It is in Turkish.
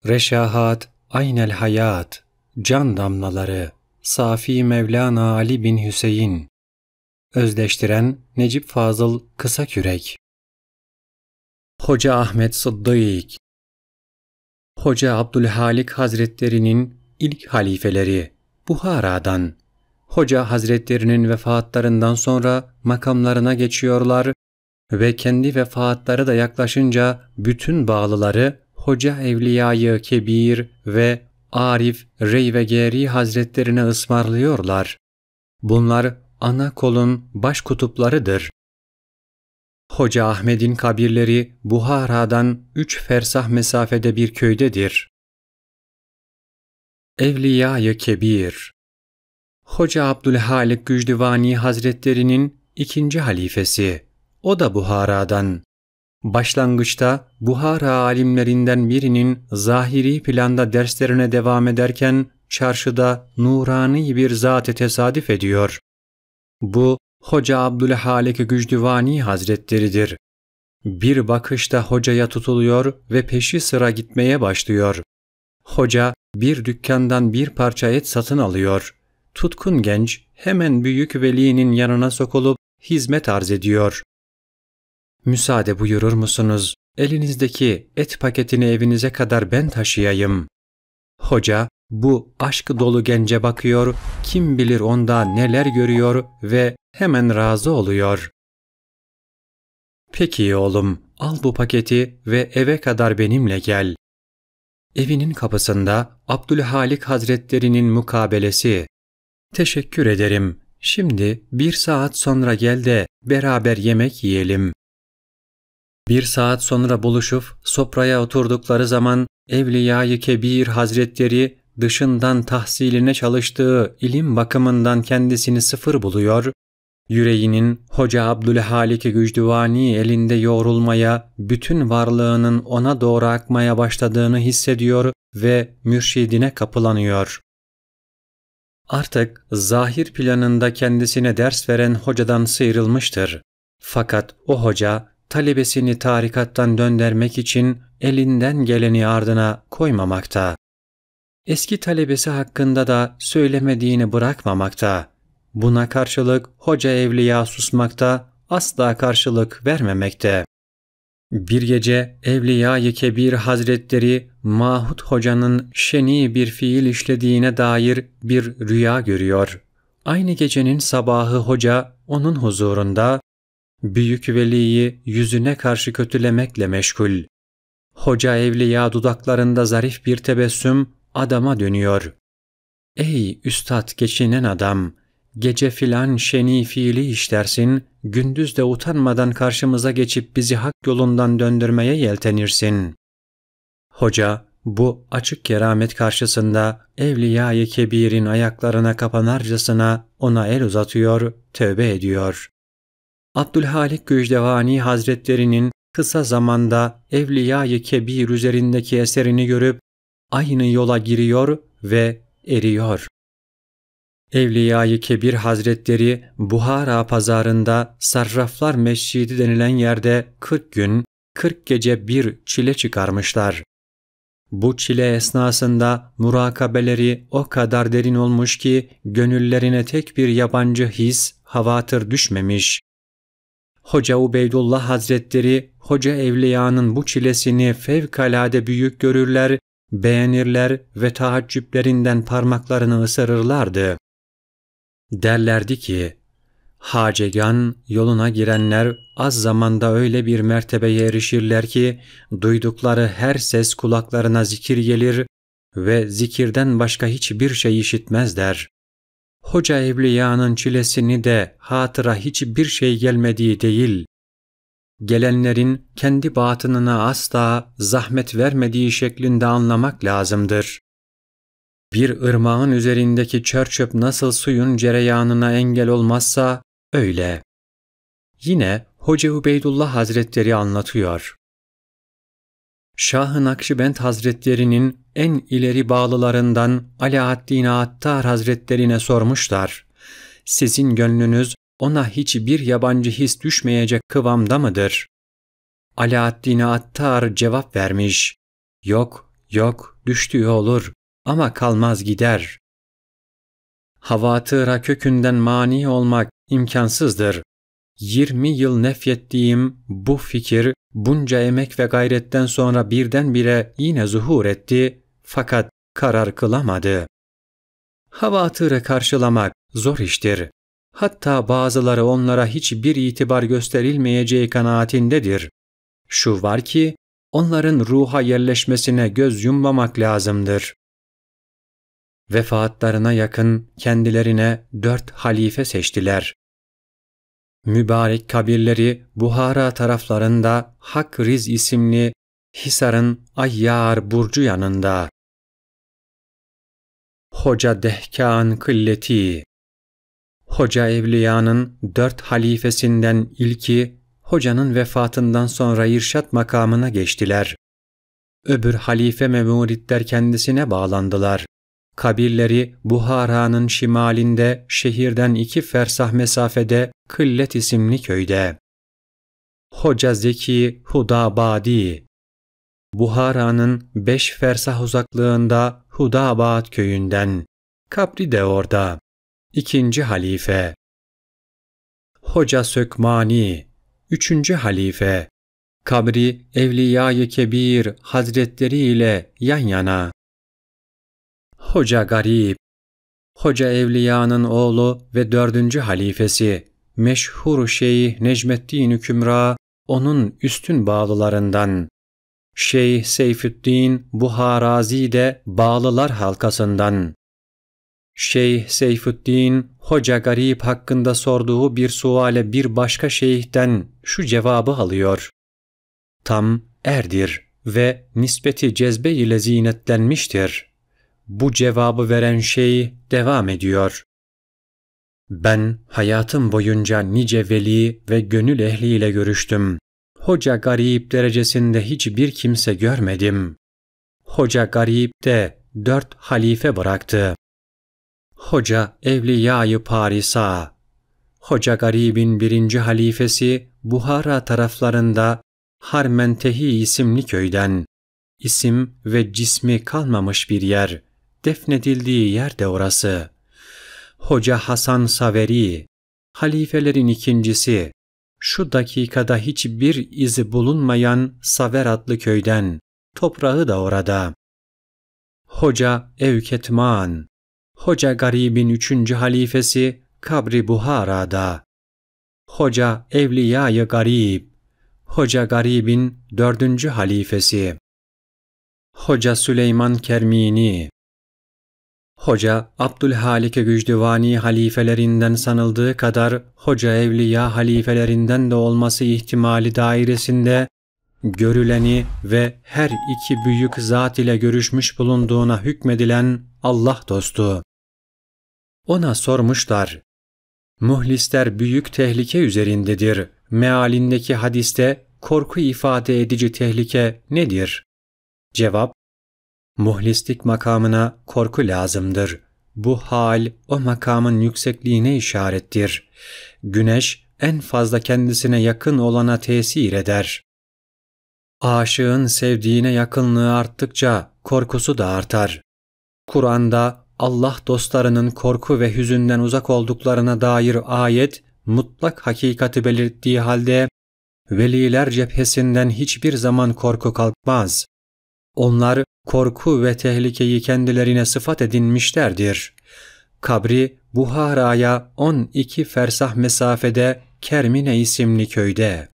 Reşahat, aynel hayat, can damlaları, Safi Mevlana Ali bin Hüseyin. Özdeştiren Necip Fazıl Kısakürek. Hoca Ahmet Sıddık. Hoca Abdülhalik Hazretlerinin ilk halifeleri, Buhara'dan. Hoca Hazretlerinin vefatlarından sonra makamlarına geçiyorlar ve kendi vefatları da yaklaşınca bütün bağlıları Hoca Evliya-i Kebir ve Arif Reyvegeri Hazretlerine ısmarlıyorlar. Bunlar ana kolun baş kutuplarıdır. Hoca Ahmet'in kabirleri Buhara'dan 3 fersah mesafede bir köydedir. Evliya-i Kebir. Hoca Abdülhalik Gücdüvani Hazretlerinin ikinci halifesi. O da Buhara'dan. Başlangıçta Buhara alimlerinden birinin zahiri planda derslerine devam ederken çarşıda nurani bir zat-ı tesadüf ediyor. Bu Hoca Abdülhalik Gücdüvani Hazretleridir. Bir bakışta hocaya tutuluyor ve peşi sıra gitmeye başlıyor. Hoca bir dükkandan bir parça et satın alıyor. Tutkun genç hemen büyük velinin yanına sokulup hizmet arz ediyor. "Müsaade buyurur musunuz? Elinizdeki et paketini evinize kadar ben taşıyayım." Hoca bu aşk dolu gence bakıyor, kim bilir onda neler görüyor ve hemen razı oluyor. "Peki oğlum, al bu paketi ve eve kadar benimle gel." Evinin kapısında Abdülhalik Hazretlerinin mukabelesi. "Teşekkür ederim. Şimdi 1 saat sonra gel de beraber yemek yiyelim." 1 saat sonra buluşup sofraya oturdukları zaman Evliya-i Kebir Hazretleri dışından tahsiline çalıştığı ilim bakımından kendisini sıfır buluyor, yüreğinin Hoca Abdülhalik Gücdüvani elinde yoğrulmaya, bütün varlığının ona doğru akmaya başladığını hissediyor ve mürşidine kapılanıyor. Artık zahir planında kendisine ders veren hocadan sıyrılmıştır. Fakat o hoca, talebesini tarikattan döndürmek için elinden geleni ardına koymamakta. Eski talebesi hakkında da söylemediğini bırakmamakta. Buna karşılık hoca evliya susmakta, asla karşılık vermemekte. Bir gece Evliya-i Kebir Hazretleri Mahut Hoca'nın şeni bir fiil işlediğine dair bir rüya görüyor. Aynı gecenin sabahı hoca onun huzurunda büyük veliyi yüzüne karşı kötülemekle meşgul. Hoca evliya dudaklarında zarif bir tebessüm adama dönüyor. "Ey üstad geçinen adam, gece filan şeni fiili işlersin, gündüz de utanmadan karşımıza geçip bizi hak yolundan döndürmeye yeltenirsin." Hoca bu açık keramet karşısında Evliya-i Kebir'in ayaklarına kapanarcasına ona el uzatıyor, tövbe ediyor. Abdülhalik Gücdüvani Hazretlerinin kısa zamanda Evliya-i Kebir üzerindeki eserini görüp aynı yola giriyor ve eriyor. Evliya-i Kebir Hazretleri Buhara pazarında Sarraflar Mescidi denilen yerde 40 gün, 40 gece bir çile çıkarmışlar. Bu çile esnasında murakabeleri o kadar derin olmuş ki gönüllerine tek bir yabancı his, havatır düşmemiş. Hoca Ubeydullah Hazretleri, Hoca Evliya'nın bu çilesini fevkalade büyük görürler, beğenirler ve taaccüplerinden parmaklarını ısırırlardı. Derlerdi ki, hacegan yoluna girenler az zamanda öyle bir mertebeye erişirler ki, duydukları her ses kulaklarına zikir gelir ve zikirden başka hiçbir şey işitmezler. Hoca Evliya'nın çilesini de hatıra hiçbir şey gelmediği değil, gelenlerin kendi batınına asla zahmet vermediği şeklinde anlamak lazımdır. Bir ırmağın üzerindeki çör-çöp nasıl suyun cereyanına engel olmazsa öyle. Yine Hoca Ubeydullah Hazretleri anlatıyor. Şah-ı Nakşibend Hazretlerinin en ileri bağlılarından Alaaddin Attar Hazretlerine sormuşlar. Sizin gönlünüz ona hiçbir yabancı his düşmeyecek kıvamda mıdır? Alaaddin Attar cevap vermiş. Yok, Yok, düştüğü olur ama kalmaz gider. Havatıra kökünden mani olmak imkansızdır. 20 yıl nefyettiğim bu fikir bunca emek ve gayretten sonra birdenbire yine zuhur etti fakat karar kılamadı. Havatırı karşılamak zor iştir. Hatta bazıları onlara hiçbir itibar gösterilmeyeceği kanaatindedir. Şu var ki onların ruha yerleşmesine göz yummamak lazımdır. Vefatlarına yakın kendilerine 4 halife seçtiler. Mübarek kabirleri Buhara taraflarında Hakriz isimli Hisar'ın Ayyar burcu yanında. Hoca Dehkân Kılleti. Hoca Evliya'nın 4 halifesinden ilki hocanın vefatından sonra irşat makamına geçtiler. Öbür halife ve müritler kendisine bağlandılar. Kabirleri Buhara'nın şimalinde şehirden 2 fersah mesafede Kıllet isimli köyde. Hoca Zeki Hudabadi. Buhara'nın 5 fersah uzaklığında Hudabad köyünden. Kabri de orada. 2. halife. Hoca Sökmani. 3. halife. Kabri Evliya-i Kebir Hazretleri ile yan yana. Hoca Garip. Hoca Evliya'nın oğlu ve 4. halifesi, meşhur Şeyh Necmettin Kümra, onun üstün bağlılarından. Şeyh Seyfüddin Buharazi de bağlılar halkasından. Şeyh Seyfüddin, Hoca Garip hakkında sorduğu bir suale bir başka şeyhten şu cevabı alıyor. Tam erdir ve nispeti cezbe ile zinetlenmiştir. Bu cevabı veren şeyh devam ediyor. Ben hayatım boyunca nice veli ve gönül ehliyle görüştüm. Hoca Garip derecesinde hiçbir kimse görmedim. Hoca Garip de 4 halife bıraktı. Hoca Evliya-i Parisa. Hoca Garip'in 1. halifesi Buhara taraflarında Harmentehi isimli köyden. İsim ve cismi kalmamış bir yer. Defnedildiği yer de orası. Hoca Hasan Saveri, halifelerin ikincisi, şu dakikada hiçbir izi bulunmayan Saver adlı köyden, toprağı da orada. Hoca Evketman, Hoca Garip'in 3. halifesi kabri Buhara'da. Hoca Evliya-i Garip, Hoca Garip'in 4. halifesi. Hoca Süleyman Kermini. Hoca Abdülhalik Gücdüvani halifelerinden sanıldığı kadar Hoca Evliya halifelerinden de olması ihtimali dairesinde görüleni ve her 2 büyük zat ile görüşmüş bulunduğuna hükmedilen Allah dostu. Ona sormuşlar, muhlisler büyük tehlike üzerindedir. Mealindeki hadiste korku ifade edici tehlike nedir? Cevap, muhlislik makamına korku lazımdır. Bu hal o makamın yüksekliğine işarettir. Güneş en fazla kendisine yakın olana tesir eder. Aşığın sevdiğine yakınlığı arttıkça korkusu da artar. Kur'an'da Allah dostlarının korku ve hüzünden uzak olduklarına dair ayet mutlak hakikati belirttiği halde veliler cephesinden hiçbir zaman korku kalkmaz. Onlar korku ve tehlikeyi kendilerine sıfat edinmişlerdir. Kabri Buhara'ya 12 fersah mesafede Kermine isimli köyde.